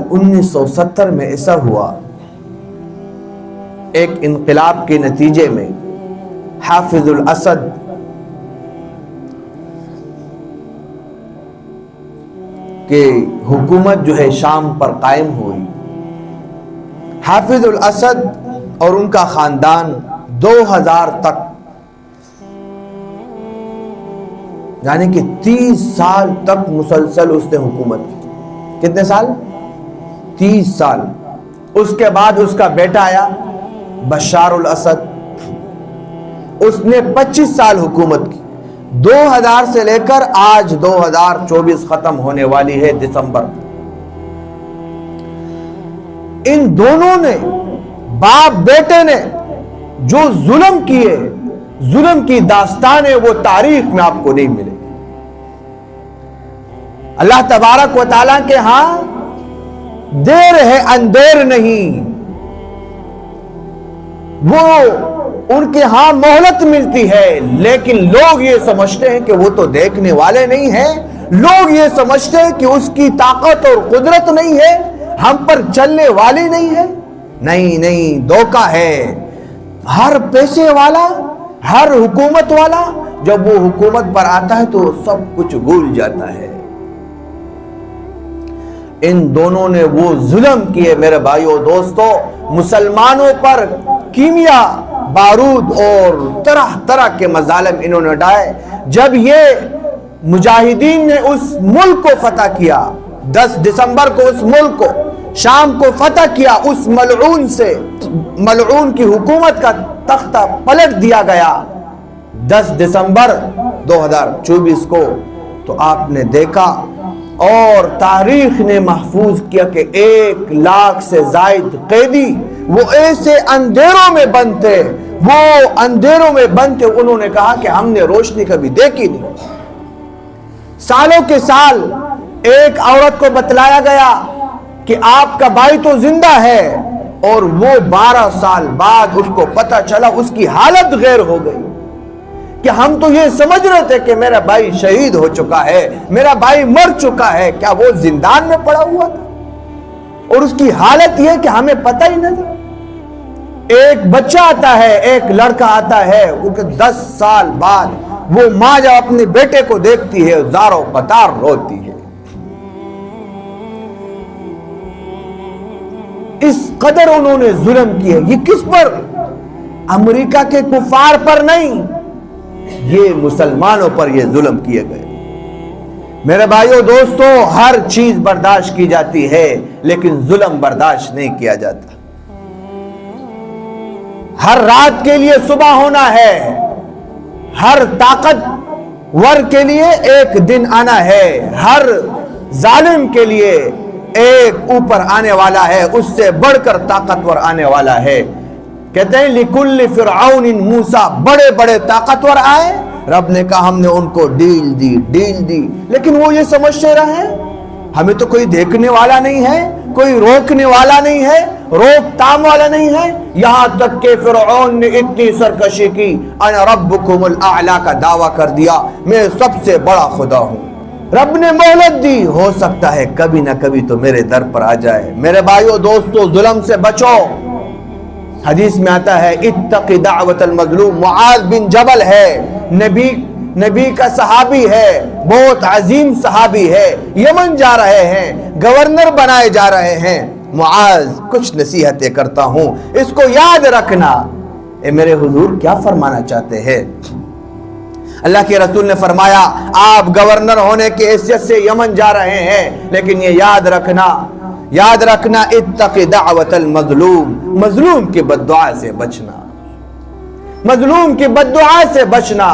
1970 میں ایسا ہوا، ایک انقلاب کے نتیجے میں حافظ الاسد کہ حکومت جو ہے شام پر قائم ہوئی۔ حافظ الاسد اور ان کا خاندان 2000 تک، یعنی کہ 30 سال تک مسلسل اس نے حکومت کی۔ کتنے سال؟ 30 سال۔ اس کے بعد اس کا بیٹا آیا بشار الاسد، اس نے 25 سال حکومت کی۔ 2000 سے لے کر آج 2024 ختم ہونے والی ہے دسمبر۔ ان دونوں نے، باپ بیٹے نے جو ظلم کیے، ظلم کی داستانیں وہ تاریخ میں آپ کو نہیں ملے۔ اللہ تبارک و تعالیٰ کے ہاں دیر ہے اندیر نہیں، وہ ان کے ہاں مہلت ملتی ہے، لیکن لوگ یہ سمجھتے ہیں کہ وہ تو دیکھنے والے نہیں ہیں، لوگ یہ سمجھتے ہیں کہ اس کی طاقت اور قدرت نہیں ہے، ہم پر چلنے والی نہیں ہے۔ نہیں، دھوکہ ہے۔ ہر پیسے والا، ہر حکومت والا جب وہ حکومت پر آتا ہے تو سب کچھ بھول جاتا ہے۔ ان دونوں نے وہ ظلم کیے میرے بھائیو دوستو، مسلمانوں پر کیمیا، بارود اور طرح طرح کے مظالم انہوں نے ڈائے۔ جب یہ مجاہدین نے اس ملک کو فتح کیا، 10 دسمبر کو اس ملک کو، شام کو فتح کیا، اس ملعون سے، ملعون کی حکومت کا تختہ پلٹ دیا گیا 10 دسمبر 2024 کو، تو آپ نے دیکھا اور تاریخ نے محفوظ کیا کہ 1 لاکھ سے زائد قیدی وہ ایسے اندھیروں میں بند تھے، وہ اندھیروں میں بند تھے، انہوں نے کہا کہ ہم نے روشنی کبھی دیکھی نہیں۔ سالوں کے سال ایک عورت کو بتلایا گیا کہ آپ کا بھائی تو زندہ ہے، اور وہ 12 سال بعد اس کو پتہ چلا اس کی حالت غیر ہو گئی، کہ ہم تو یہ سمجھ رہے تھے کہ میرا بھائی شہید ہو چکا ہے، میرا بھائی مر چکا ہے، کیا وہ زندان میں پڑا ہوا تھا؟ اور اس کی حالت یہ کہ ہمیں پتہ ہی نہیں تھا۔ ایک بچہ آتا ہے، ایک لڑکا آتا ہے، 10 سال بعد وہ ماں جب اپنے بیٹے کو دیکھتی ہے زاروں قطار روتی ہے۔ اس قدر انہوں نے ظلم کیا۔ یہ کس پر؟ امریکہ کے کفار پر نہیں، یہ مسلمانوں پر یہ ظلم کیے گئے۔ میرے بھائیو دوستو، ہر چیز برداشت کی جاتی ہے لیکن ظلم برداشت نہیں کیا جاتا۔ ہر رات کے لیے صبح ہونا ہے، ہر طاقت ور کے لیے ایک دن آنا ہے، ہر ظالم کے لیے ایک اوپر آنے والا ہے، اس سے بڑھ کر طاقتور آنے والا ہے۔ کہتے ہیں لِكُلِّ فِرْعَوْنٍ موسیٰ، بڑے بڑے طاقتور آئے، رب نے کہا ہم نے ان کو ڈیل دی، لیکن وہ یہ سمجھتے رہے ہمیں تو کوئی دیکھنے والا نہیں ہے، کوئی روکنے والا نہیں ہے، روک تام والا نہیں ہے، یہاں تک کہ فرعون نے اتنی سرکشی کی، انا ربکم الاعلی کا دعویٰ کر دیا، میں سب سے بڑا خدا ہوں۔ رب نے مہلت دی، ہو سکتا ہے کبھی نہ کبھی تو میرے در پر آ جائے۔ میرے بھائیو دوستو، ظلم سے بچو۔ حدیث میں آتا ہے اتق دعوت المظلوم، معاذ بن جبل ہے، نبی کا صحابی ہے، بہت عظیم صحابی ہے، یمن جا رہے ہیں، گورنر بنائے جا رہے ہیں۔ معاذ، کچھ نصیحتیں کرتا ہوں، اس کو یاد رکھنا۔ اے میرے حضور کیا فرمانا چاہتے ہیں؟ اللہ کے رسول نے فرمایا آپ گورنر ہونے کی حیثیت سے یمن جا رہے ہیں، لیکن یہ یاد رکھنا اتق دعوت المظلوم، مظلوم کی بددعا سے بچنا، مظلوم کی بددعا سے بچنا۔